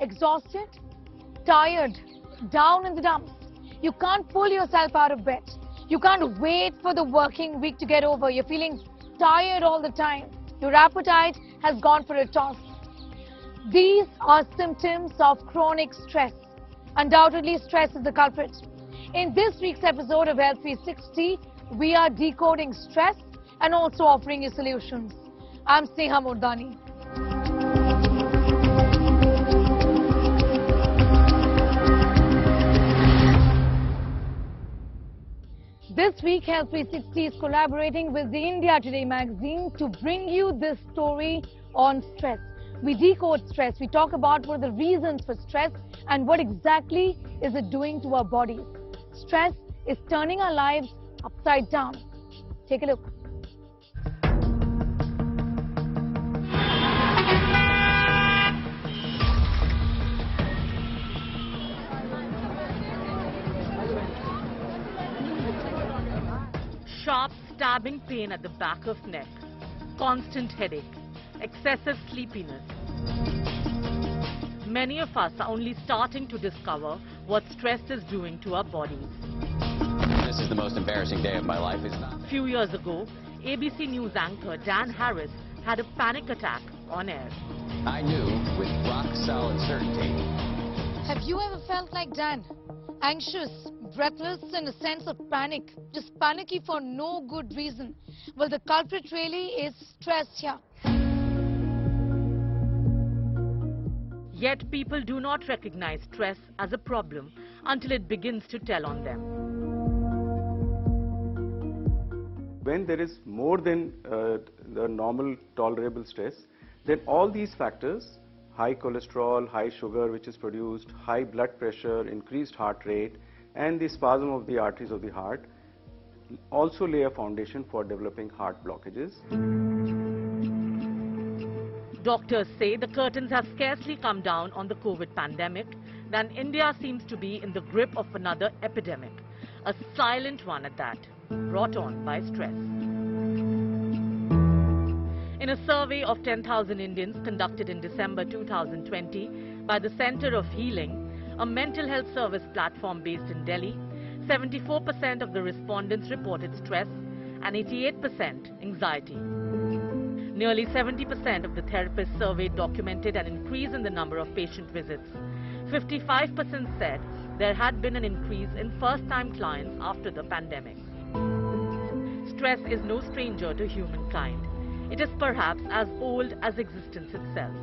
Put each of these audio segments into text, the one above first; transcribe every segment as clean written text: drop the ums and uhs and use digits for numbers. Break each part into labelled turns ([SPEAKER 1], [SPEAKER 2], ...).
[SPEAKER 1] exhausted, tired, down in the dumps. You can't pull yourself out of bed. You can't wait for the working week to get over. You're feeling tired all the time. Your appetite has gone for a toss. These are symptoms of chronic stress. Undoubtedly, stress is the culprit. In this week's episode of Health 360, we are decoding stress and also offering you solutions. I'm Sneha Murdani. This week, Health 360 is collaborating with the India Today magazine to bring you this story on stress. We decode stress. We talk about what are the reasons for stress and what exactly is it doing to our bodies. Stress is turning our lives upside down. Take a look.
[SPEAKER 2] Sharp stabbing pain at the back of neck, constant headache, excessive sleepiness. Many of us are only starting to discover what stress is doing to our bodies.
[SPEAKER 3] This is the most embarrassing day of my life.
[SPEAKER 2] A few years ago, ABC News anchor Dan Harris had a panic attack on air.
[SPEAKER 3] I knew with rock-solid certainty.
[SPEAKER 1] Have you ever felt like Dan? Anxious, breathless, and a sense of panic. Just panicky for no good reason. Well, the culprit really is stress here.
[SPEAKER 2] Yet people do not recognize stress as a problem until it begins to tell on them.
[SPEAKER 4] When there is more than the normal tolerable stress, then all these factors, high cholesterol, high sugar which is produced, high blood pressure, increased heart rate, and the spasm of the arteries of the heart also lay a foundation for developing heart blockages.
[SPEAKER 2] Doctors say the curtains have scarcely come down on the COVID pandemic, then India seems to be in the grip of another epidemic, a silent one at that, brought on by stress. In a survey of 10,000 Indians conducted in December 2020 by the Center of Healing, a mental health service platform based in Delhi, 74% of the respondents reported stress and 88% anxiety. Nearly 70% of the therapists surveyed documented an increase in the number of patient visits. 55% said there had been an increase in first-time clients after the pandemic. Stress is no stranger to humankind. It is perhaps as old as existence itself.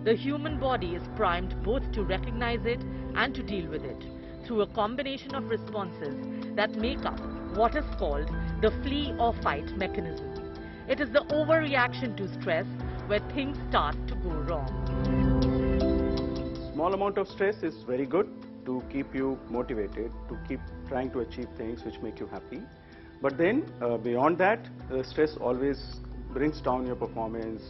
[SPEAKER 2] The human body is primed both to recognize it and to deal with it through a combination of responses that make up what is called the flee or fight mechanism. It is the overreaction to stress where things start to go wrong.
[SPEAKER 4] Small amount of stress is very good to keep you motivated, to keep trying to achieve things which make you happy. But then beyond that, stress always brings down your performance,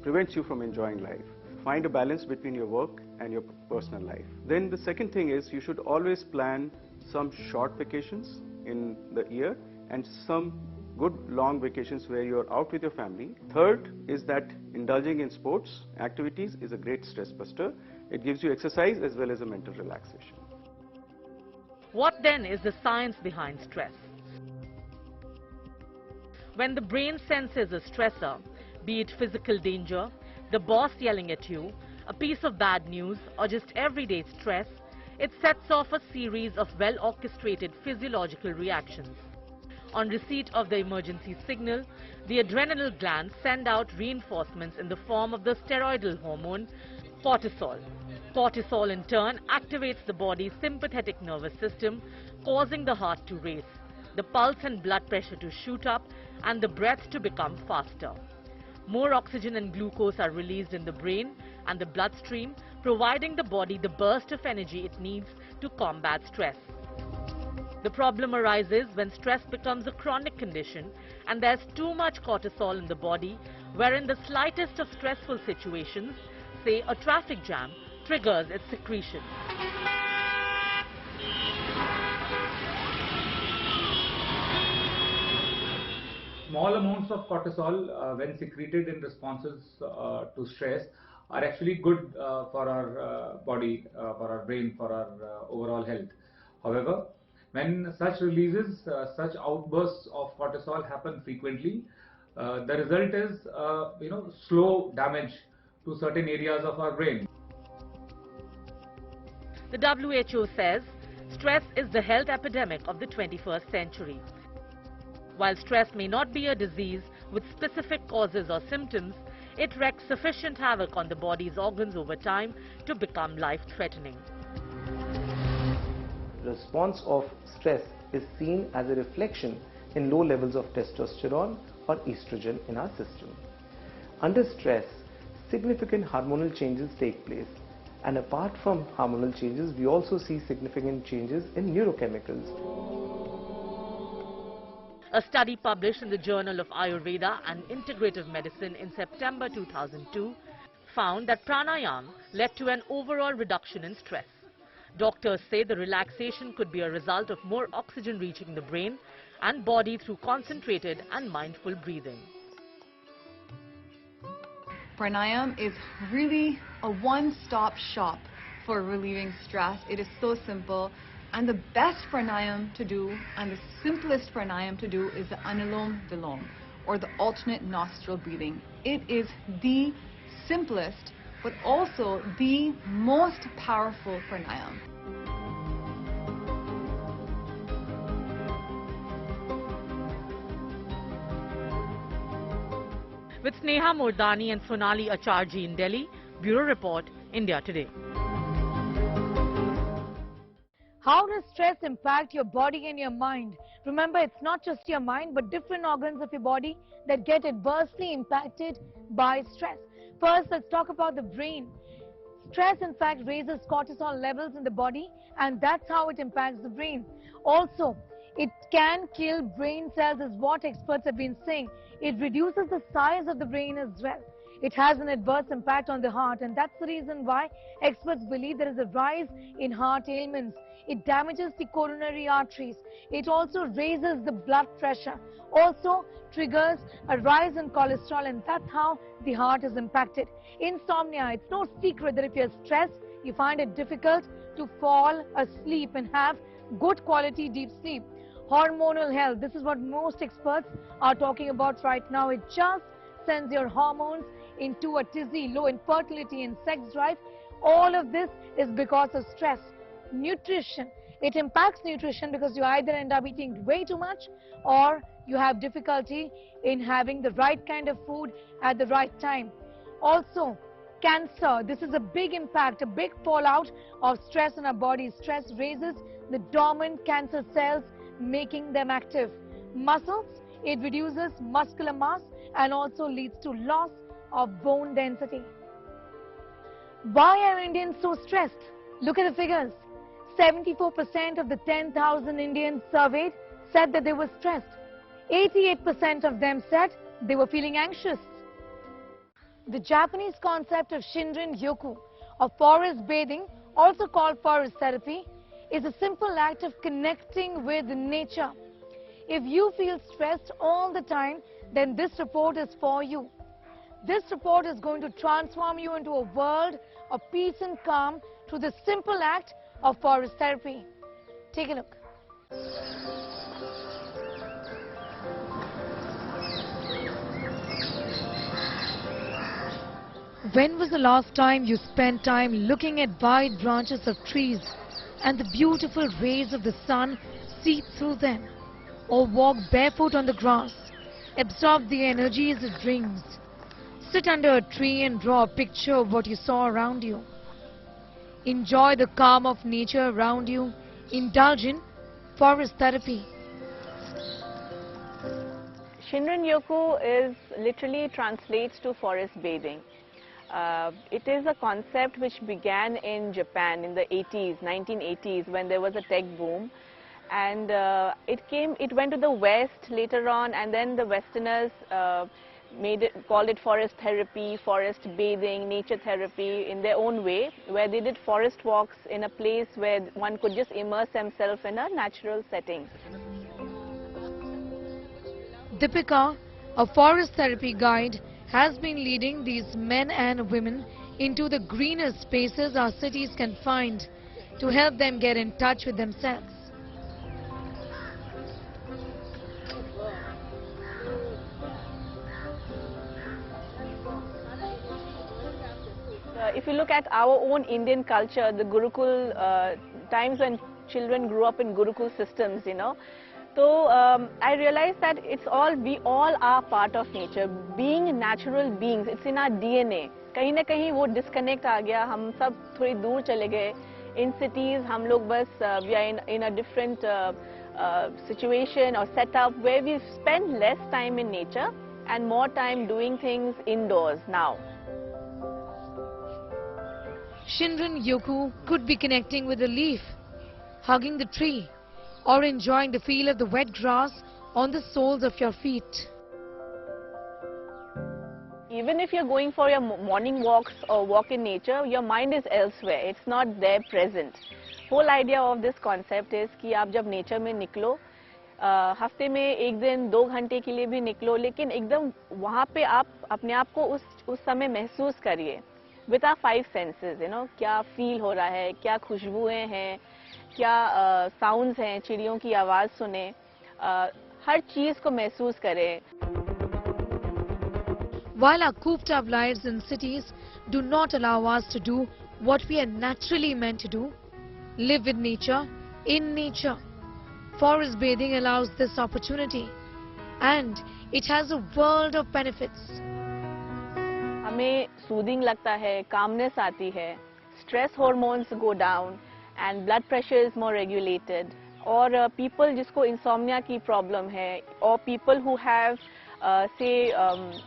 [SPEAKER 4] prevents you from enjoying life. Find a balance between your work and your personal life. Then the second thing is you should always plan some short vacations in the year and some good long vacations where you're out with your family. Third is that indulging in sports activities is a great stress buster. It gives you exercise as well as a mental relaxation.
[SPEAKER 2] What then is the science behind stress? When the brain senses a stressor, be it physical danger, the boss yelling at you, a piece of bad news, or just everyday stress, it sets off a series of well-orchestrated physiological reactions. On receipt of the emergency signal, the adrenal glands send out reinforcements in the form of the steroidal hormone cortisol. Cortisol in turn activates the body's sympathetic nervous system, causing the heart to race, the pulse and blood pressure to shoot up, and the breath to become faster. More oxygen and glucose are released in the brain and the bloodstream, providing the body the burst of energy it needs to combat stress. The problem arises when stress becomes a chronic condition and there's too much cortisol in the body, wherein the slightest of stressful situations, say a traffic jam, triggers its secretion.
[SPEAKER 5] Small amounts of cortisol, when secreted in responses to stress, are actually good for our body, for our brain, for our overall health. However, when such releases, such outbursts of cortisol happen frequently, the result is slow damage to certain areas of our brain.
[SPEAKER 2] The WHO says stress is the health epidemic of the 21st century. While stress may not be a disease with specific causes or symptoms, it wreaks sufficient havoc on the body's organs over time to become life-threatening.
[SPEAKER 6] Response of stress is seen as a reflection in low levels of testosterone or estrogen in our system. Under stress, significant hormonal changes take place, and apart from hormonal changes, we also see significant changes in neurochemicals.
[SPEAKER 2] A study published in the Journal of Ayurveda and Integrative Medicine in September 2002 found that pranayama led to an overall reduction in stress. Doctors say the relaxation could be a result of more oxygen reaching the brain and body through concentrated and mindful breathing.
[SPEAKER 7] Pranayama is really a one-stop shop for relieving stress. It is so simple, and the best pranayama to do and the simplest pranayama to do is the Anulom Vilom, or the alternate nostril breathing. It is the simplest but also the most powerful pranayama.
[SPEAKER 2] With Sneha Mordani and Sonali Acharji in Delhi, Bureau Report, India Today.
[SPEAKER 1] How does stress impact your body and your mind? Remember, it's not just your mind, but different organs of your body that get adversely impacted by stress. First, let's talk about the brain. Stress, in fact, raises cortisol levels in the body, and that's how it impacts the brain. Also, it can kill brain cells, is what experts have been saying. It reduces the size of the brain as well. It has an adverse impact on the heart, and that's the reason why experts believe there is a rise in heart ailments. It damages the coronary arteries. It also raises the blood pressure. Also triggers a rise in cholesterol, and that's how the heart is impacted. Insomnia, it's no secret that if you're stressed, you find it difficult to fall asleep and have good quality deep sleep. Hormonal health, this is what most experts are talking about right now. It just sends your hormones into a tizzy, low infertility and sex drive. All of this is because of stress. Nutrition, it impacts nutrition because you either end up eating way too much or you have difficulty in having the right kind of food at the right time. Also, cancer, this is a big impact, a big fallout of stress in our body. Stress raises the dormant cancer cells, making them active. Muscles, it reduces muscular mass and also leads to loss of bone density. Why are Indians so stressed? Look at the figures. 74% of the 10,000 Indians surveyed said that they were stressed. 88% of them said they were feeling anxious. The Japanese concept of Shinrin Yoku, or forest bathing, also called forest therapy, is a simple act of connecting with nature. If you feel stressed all the time, then this report is for you. This report is going to transform you into a world of peace and calm through the simple act of forest therapy. Take a look. When was the last time you spent time looking at wide branches of trees and the beautiful rays of the sun seep through them? Or walk barefoot on the grass, absorb the energies it brings? Sit under a tree and draw a picture of what you saw around you. Enjoy the calm of nature around you. Indulge in forest therapy.
[SPEAKER 8] Shinrin Yoku is literally translates to forest bathing. It is a concept which began in Japan in the 1980s, when there was a tech boom. And it went to the West later on, and then the Westerners called it forest therapy, forest bathing, nature therapy in their own way, where they did forest walks in a place where one could just immerse themselves in a natural setting.
[SPEAKER 1] Deepika, a forest therapy guide, has been leading these men and women into the greener spaces our cities can find to help them get in touch with themselves.
[SPEAKER 8] If you look at our own Indian culture, the Gurukul, times when children grew up in Gurukul systems, so I realized that we all are part of nature. Being natural beings, it's in our DNA. कहीं ना कहीं वो disconnect आ गया, हम सब थोड़ी दूर चले गए. In cities, हम लोग बस we are in a different situation or setup where we spend less time in nature and more time doing things indoors now.
[SPEAKER 1] Shinran Yoku could be connecting with a leaf, hugging the tree, or enjoying the feel of the wet grass on the soles of your feet.
[SPEAKER 8] Even if you're going for your morning walks or walk in nature, your mind is elsewhere. It's not there present. Whole idea of this concept is कि आप जब nature में निकलो, हफ्ते में एक दिन 2 घंटे के लिए भी निकलो, लेकिन एकदम वहाँ पे आप अपने आप को उस समय महसूस करिए. With our 5 senses, क्या feel हो रहा है, क्या खुशबुएं हैं, क्या sounds हैं, चिड़ियों की आवाज़ सुने, हर चीज़ को महसूस करें.
[SPEAKER 1] While our cooped up lives in cities do not allow us to do what we are naturally meant to do, live with nature, in nature, forest bathing allows this opportunity, and it has a world of benefits.
[SPEAKER 8] हमें soothing लगता है, calmness आती है, stress hormones go down and blood pressure is more regulated. और people जिसको insomnia की problem है, or people who have say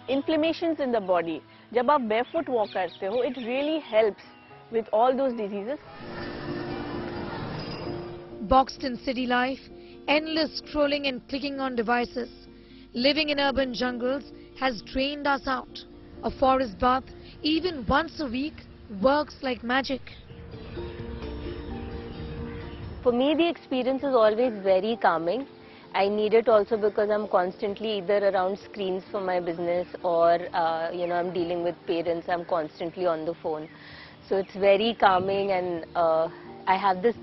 [SPEAKER 8] inflammations in the body, जब आप barefoot walk करते हो, it really helps with all those diseases.
[SPEAKER 1] Boxed in city life, endless scrolling and clicking on devices, living in urban jungles has drained us out. A forest bath, even once a week, works like magic.
[SPEAKER 9] For me, the experience is always very calming. I need it also because I'm constantly either around screens for my business or, I'm dealing with parents. I'm constantly on the phone. So it's very calming, and I have this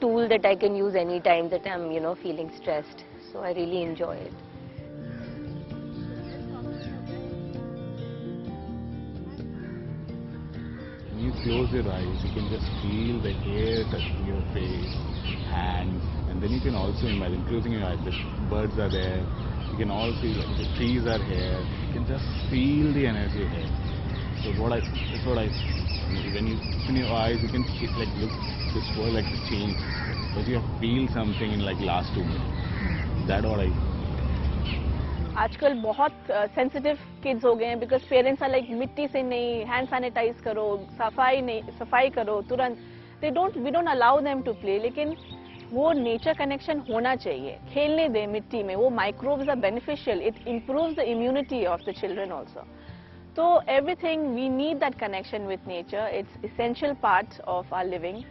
[SPEAKER 9] tool that I can use anytime that I'm, feeling stressed. So I really enjoy it.
[SPEAKER 10] When you close your eyes, you can just feel the air touching your face, hands, and then you can also imagine closing your eyes, the birds are there, you can all see like the trees are here, you can just feel the energy here. So that's what I when you open your eyes, you can look this world like the change, but you feel something in like last 2 minutes. That's what I.
[SPEAKER 8] आजकल बहुत sensitive kids हो गए हैं because parents are like मिट्टी से नहीं, hand sanitize करो, सफाई करो तुरंत. We don't allow them to play, लेकिन वो nature connection होना चाहिए. खेलने दें मिट्टी में, वो microbes are beneficial. It improves the immunity of the children also. So everything, we need that connection with nature. It's essential part of our living.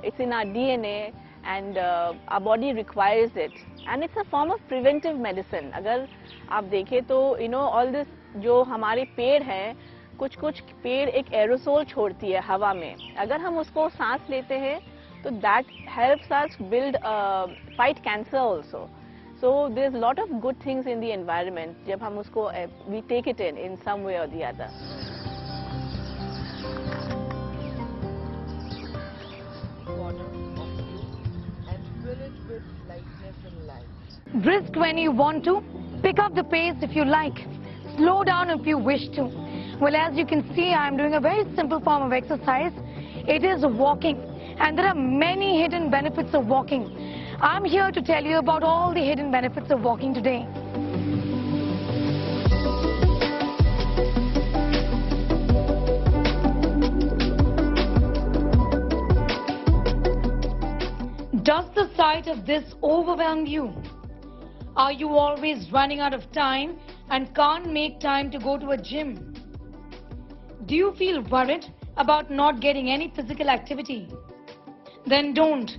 [SPEAKER 8] It's in our DNA, and our body requires it. And it's a form of preventive medicine. अगर आप देखें तो all this जो हमारे पेड़ हैं, कुछ पेड़ एक aerosol छोड़ती है हवा में. अगर हम उसको सांस लेते हैं तो that helps us fight cancer also. So there's a lot of good things in the environment. जब हम उसको we take it in some way or the other.
[SPEAKER 1] Brisk when you want to, pick up the pace if you like, slow down if you wish to. Well, as you can see, I'm doing a very simple form of exercise. It is walking, and there are many hidden benefits of walking. I'm here to tell you about all the hidden benefits of walking today. Does the sight of this overwhelm you? Are you always running out of time and can't make time to go to a gym? Do you feel worried about not getting any physical activity? Then don't,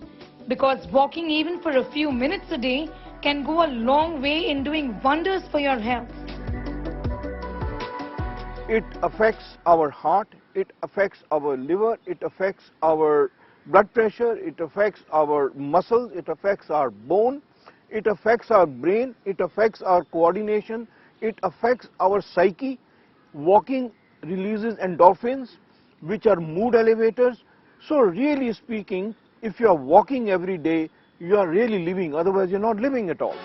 [SPEAKER 1] because walking even for a few minutes a day can go a long way in doing wonders for your health.
[SPEAKER 11] It affects our heart, it affects our liver, it affects our blood pressure, it affects our muscles, it affects our bone, it affects our brain, it affects our coordination, it affects our psyche. Walking releases endorphins, which are mood elevators. So really speaking, if you are walking every day, you are really living, otherwise you're not living at all.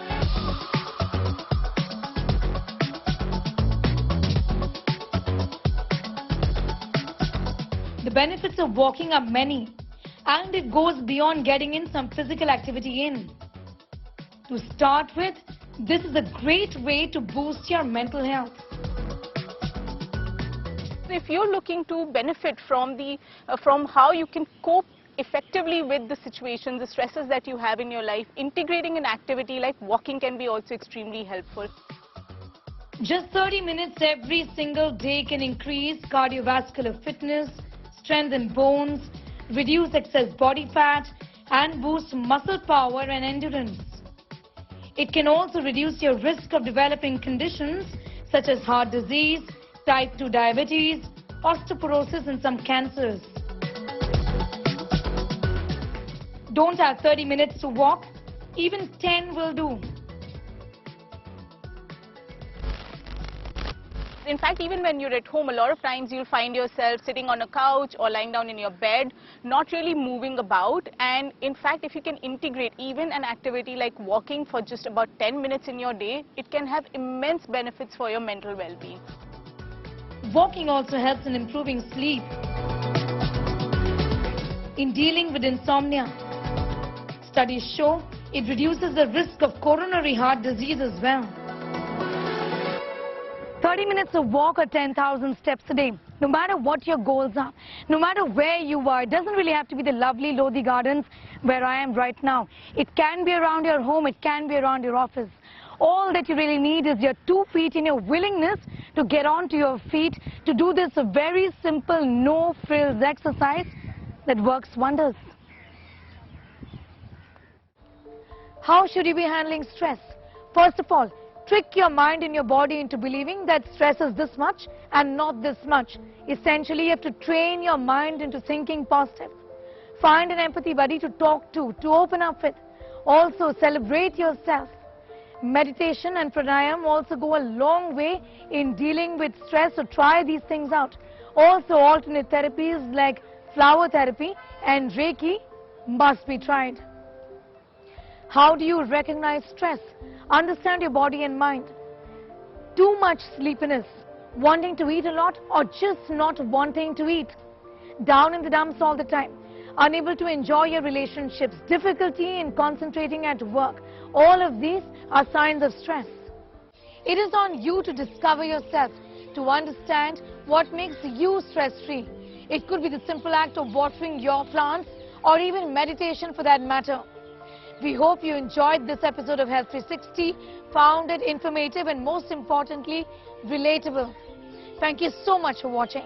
[SPEAKER 1] The benefits of walking are many, and it goes beyond getting in some physical activity in. To start with, this is a great way to boost your mental health.
[SPEAKER 8] If you're looking to benefit from how you can cope effectively with the situations, the stresses that you have in your life, integrating an activity like walking can be also extremely helpful.
[SPEAKER 1] Just 30 minutes every single day can increase cardiovascular fitness, strengthen bones, reduce excess body fat, and boost muscle power and endurance. It can also reduce your risk of developing conditions such as heart disease, type 2 diabetes, osteoporosis, and some cancers. Don't have 30 minutes to walk, even 10 will do.
[SPEAKER 8] In fact, even when you're at home, a lot of times you'll find yourself sitting on a couch or lying down in your bed, not really moving about. And in fact, if you can integrate even an activity like walking for just about 10 minutes in your day, it can have immense benefits for your mental well-being.
[SPEAKER 1] Walking also helps in improving sleep, in dealing with insomnia. Studies show it reduces the risk of coronary heart disease as well. 30 minutes of walk or 10,000 steps a day. No matter what your goals are, no matter where you are, it doesn't really have to be the lovely Lodi Gardens where I am right now. It can be around your home, it can be around your office. All that you really need is your 2 feet and your willingness to get onto your feet to do this very simple no-frills exercise that works wonders. How should you be handling stress? First of all, trick your mind and your body into believing that stress is this much and not this much. Essentially, you have to train your mind into thinking positive. Find an empathy buddy to talk to open up with. Also, celebrate yourself. Meditation and pranayam also go a long way in dealing with stress, so try these things out. Also, alternate therapies like flower therapy and Reiki must be tried. How do you recognize stress? Understand your body and mind. Too much sleepiness, wanting to eat a lot, or just not wanting to eat. Down in the dumps all the time. Unable to enjoy your relationships, difficulty in concentrating at work. All of these are signs of stress. It is on you to discover yourself, to understand what makes you stress-free. It could be the simple act of watering your plants or even meditation for that matter. We hope you enjoyed this episode of Health 360, found it informative and most importantly, relatable. Thank you so much for watching.